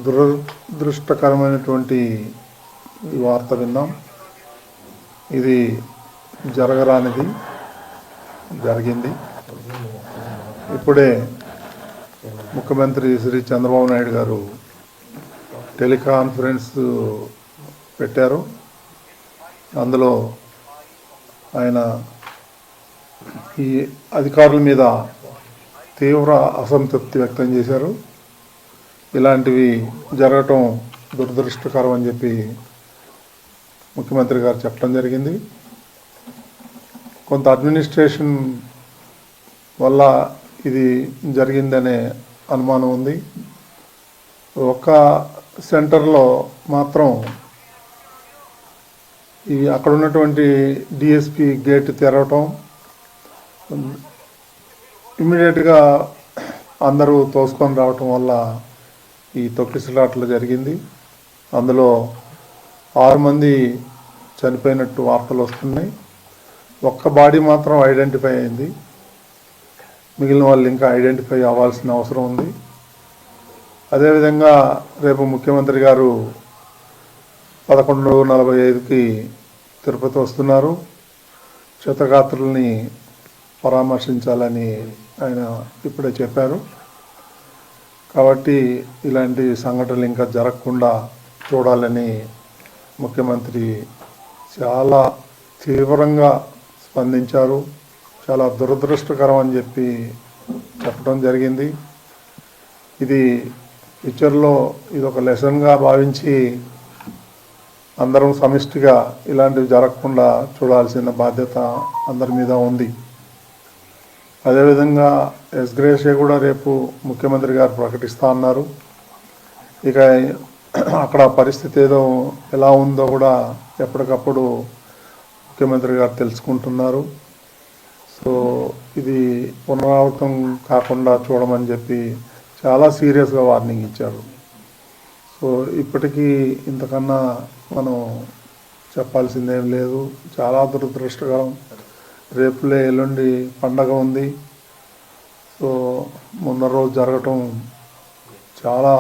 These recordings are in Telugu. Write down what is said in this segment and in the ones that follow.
దురదృష్టకరమైనటువంటి ఈ వార్త విన్నాం. ఇది జరగరానిది జరిగింది. ఇప్పుడే ముఖ్యమంత్రి శ్రీ చంద్రబాబు నాయుడు గారు టెలికాన్ఫరెన్స్ పెట్టారు. అందులో ఆయన ఈ అధికారుల మీద తీవ్ర అసంతృప్తి వ్యక్తం చేశారు. ఇలాంటివి జరగటం దురదృష్టకరం అని చెప్పి ముఖ్యమంత్రి గారు చెప్పడం జరిగింది. కొంత అడ్మినిస్ట్రేషన్ వల్ల ఇది జరిగిందనే అనుమానం ఉంది. ఒక్క సెంటర్లో మాత్రం ఇవి అక్కడ ఉన్నటువంటి డిఎస్పి గేట్ తెరవటం, ఇమ్మీడియట్గా అందరూ తోసుకొని రావటం వల్ల ఈ తొక్కిసలాట్లు జరిగింది. అందులో 6 మంది చనిపోయినట్టు వార్తలు వస్తున్నాయి. ఒక్క బాడీ మాత్రం ఐడెంటిఫై అయింది. మిగిలిన వాళ్ళు ఇంకా ఐడెంటిఫై అవ్వాల్సిన అవసరం ఉంది. అదేవిధంగా రేపు ముఖ్యమంత్రి గారు 11:45కి తిరుపతి వస్తున్నారు. క్షతగాత్రుల్ని పరామర్శించాలని ఆయన ఇప్పుడే చెప్పారు. కాబట్టి ఇలాంటి సంఘటనలు ఇంకా జరగకుండా చూడాలని ముఖ్యమంత్రి చాలా తీవ్రంగా స్పందించారు. చాలా దురదృష్టకరం అని చెప్పి చెప్పడం జరిగింది. ఇది ఫ్యూచర్లో ఇది ఒక లెసన్గా భావించి అందరం సమిష్టిగా ఇలాంటివి జరగకుండా చూడాల్సిన బాధ్యత అందరి మీద ఉంది. అదేవిధంగా ఎస్గ్రేషియా కూడా రేపు ముఖ్యమంత్రి గారు ప్రకటిస్తా అన్నారు. ఇక అక్కడ పరిస్థితి ఎలా ఉందో కూడా ఎప్పటికప్పుడు ముఖ్యమంత్రి గారు తెలుసుకుంటున్నారు. సో ఇది పునరావృతం కాకుండా చూడమని చెప్పి చాలా సీరియస్గా వార్నింగ్ ఇచ్చారు. సో ఇప్పటికీ ఇంతకన్నా మనం చెప్పాల్సిందేం లేదు. చాలా దురదృష్టకరం. రేపులే ఎల్లుండి పండగ ఉంది. సో మొన్న రోజు జరగటం చాలా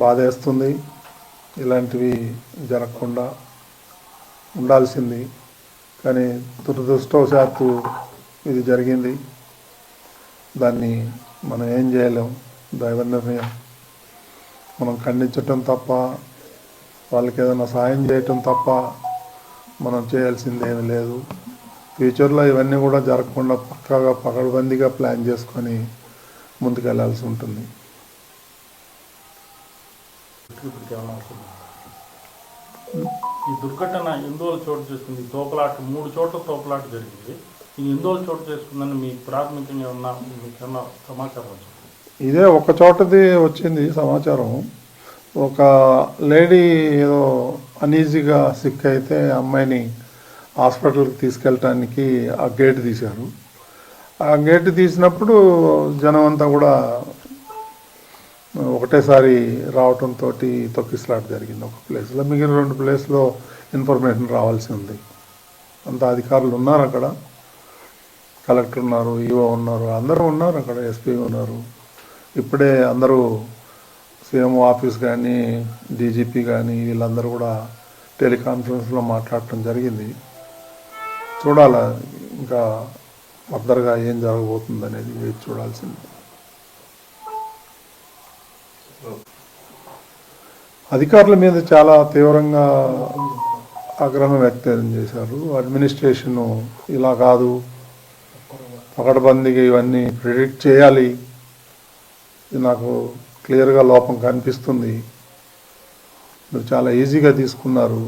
బాధేస్తుంది. ఇలాంటివి జరగకుండా ఉండాల్సింది, కానీ దురదృష్టవశాత్తు ఇది జరిగింది. దాన్ని మనం ఏం చేయలేం. దైవ నిర్ణయం. మనం ఖండించటం తప్ప, వాళ్ళకి ఏదైనా సాయం చేయటం తప్ప మనం చేయాల్సిందేమీ లేదు. ఫ్యూచర్లో ఇవన్నీ కూడా జరగకుండా పక్కాగా పకడ్బందీగా ప్లాన్ చేసుకొని ముందుకెళ్లాల్సి ఉంటుంది. ఈ దుర్ఘటన ఎందువల్ల చోటు చేసుకుంది? తోపులాట 3 చోట్ల తోపులాట జరిగింది. ఇది ఎందువల్ల చోటు చేసుకుందని మీ ప్రాథమికంగా ఉన్న మీకన్నా సమాచారం వచ్చింది? ఇదే ఒక చోటది వచ్చింది సమాచారం. ఒక లేడీ ఏదో అనీజీగా సిక్ అయితే అమ్మాయిని హాస్పిటల్కి తీసుకెళ్ళటానికి ఆ గేట్ తీశారు. ఆ గేట్ తీసినప్పుడు జనం అంతా కూడా ఒకటేసారి రావటంతో తొక్కిసలాట జరిగింది ఒక ప్లేస్లో. మిగిలిన 2 ప్లేస్లో ఇన్ఫర్మేషన్ రావాల్సి ఉంది. అంత అధికారులు ఉన్నారు అక్కడ. కలెక్టర్ ఉన్నారు, ఈఓ ఉన్నారు, అందరూ ఉన్నారు అక్కడ, ఎస్పీ ఉన్నారు. ఇప్పుడే అందరూ సీఎం ఆఫీస్ కానీ డీజీపీ కానీ వీళ్ళందరూ కూడా టెలికాన్ఫరెన్స్లో మాట్లాడటం జరిగింది. చూడాలా ఇంకా ఫర్దర్గా ఏం జరగబోతుంది అనేది వేచి చూడాల్సింది. అధికారుల మీద చాలా తీవ్రంగా ఆగ్రహం వ్యక్తం చేశారు. అడ్మినిస్ట్రేషను ఇలా కాదు, పకడ్బందీగా ఇవన్నీ ప్రిడిక్ట్ చేయాలి, ఇది నాకు క్లియర్గా లోపం కనిపిస్తుంది, మీరు చాలా ఈజీగా తీసుకున్నారు,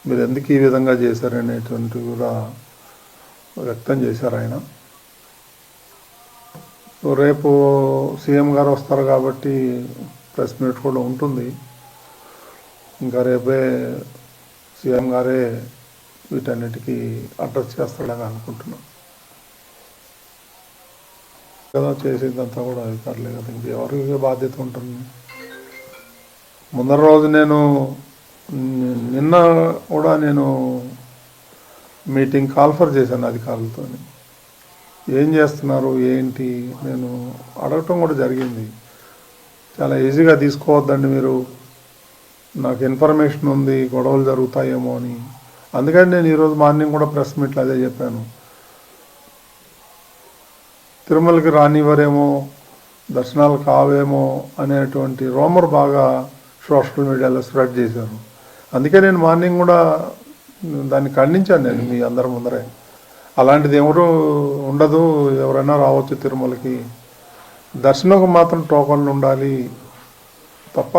మీరు ఎందుకు ఈ విధంగా చేశారనేటువంటి కూడా వ్యక్తం చేశారు ఆయన. సో రేపు సీఎం గారు వస్తారు కాబట్టి ప్రెస్ మీట్ కూడా ఉంటుంది. ఇంకా రేపే సీఎం గారే వీటన్నిటికీ అడ్రస్ చేస్తాడని అనుకుంటున్నాను కదా. చేసేదంతా కూడా అధికారులే కదా, ఇంకెవరికి బాధ్యత ఉంటుంది? ముందర రోజు నిన్న కూడా నేను మీటింగ్ కాల్ఫర్ చేశాను అధికారులతో. ఏం చేస్తున్నారు ఏంటి నేను అడగటం కూడా జరిగింది. చాలా ఈజీగా తీసుకోవద్దండి మీరు, నాకు ఇన్ఫర్మేషన్ ఉంది గొడవలు జరుగుతాయేమో అని. అందుకని నేను ఈరోజు మార్నింగ్ కూడా ప్రెస్ మీట్లో అదే చెప్పాను. తిరుమలకి రానివ్వరేమో, దర్శనాలు కావేమో అనేటువంటి రూమర్ బాగా సోషల్ మీడియాలో స్ప్రెడ్ చేశారు. అందుకే నేను మార్నింగ్ కూడా దాన్ని ఖండించాను నేను మీ అందరి ముందరే. అలాంటిది ఎవరు ఉండదు, ఎవరైనా రావచ్చు తిరుమలకి, దర్శనంకు మాత్రం టోకన్లు ఉండాలి తప్ప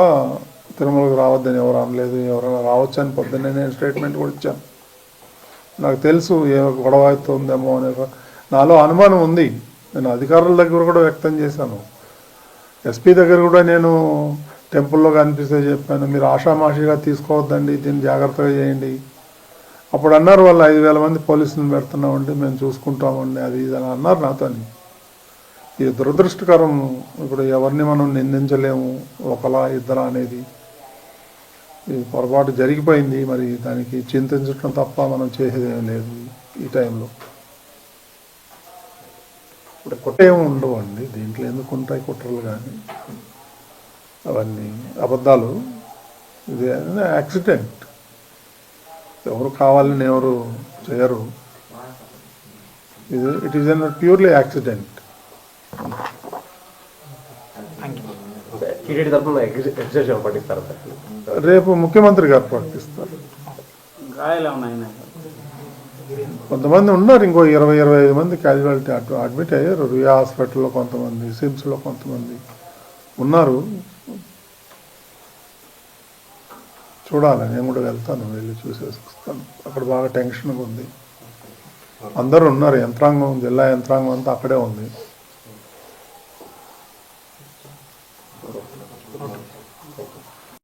తిరుమలకి రావద్దని ఎవరు అనలేదు. ఎవరైనా రావచ్చు అని పొద్దున్నే నేను స్టేట్మెంట్ కూడా ఇచ్చాను. నాకు తెలుసు ఏ గొడవ అవుతుందేమో అనే నాలో అనుమానం ఉంది. నేను అధికారుల దగ్గర కూడా వ్యక్తం చేశాను. ఎస్పీ దగ్గర కూడా నేను టెంపుల్లో కనిపిస్తే చెప్పాను, మీరు ఆషామాషిగా తీసుకోవద్దండి, దీన్ని జాగ్రత్తగా చేయండి. అప్పుడు అన్నారు వాళ్ళు 5,000 మంది పోలీసులను పెడుతున్నామండి, మేము చూసుకుంటామండి, అది ఇది అని అన్నారు నాతోని. ఇది దురదృష్టకరం. ఇప్పుడు ఎవరిని మనం నిందించలేము, ఒకలా ఇద్దరా అనేది. ఇది పొరపాటు జరిగిపోయింది, మరి దానికి చింతించడం తప్ప మనం చేసేదేం లేదు ఈ టైంలో. ఇప్పుడు కుట్రేమి ఉండవండి దీంట్లో, ఎందుకు ఉంటాయి కుట్రలు కానీ అవన్నీ అబద్ధాలు. ఇది యాక్సిడెంట్, ఎవరు కావాలని ఎవరు చేయరు. ఇది it is an purely accident. TTD తరఫున ఎగ్జిబిషన్ పట్టిస్తారు సార్. రేపు ముఖ్యమంత్రి గారు ప్రకటిస్తారు. కొంతమంది ఉన్నారు, ఇంకో 20-25 మంది క్యాజువాలిటీ అడ్మిట్ అయ్యారు. రుయా హాస్పిటల్లో కొంతమంది, సిమ్స్లో కొంతమంది ఉన్నారు. చూడాలి, నేను కూడా వెళ్తాను, వెళ్ళి చూసేసి వస్తాను. అక్కడ బాగా టెన్షన్గా ఉంది, అందరూ ఉన్నారు, యంత్రాంగం, జిల్లా యంత్రాంగం అంతా అక్కడే ఉంది.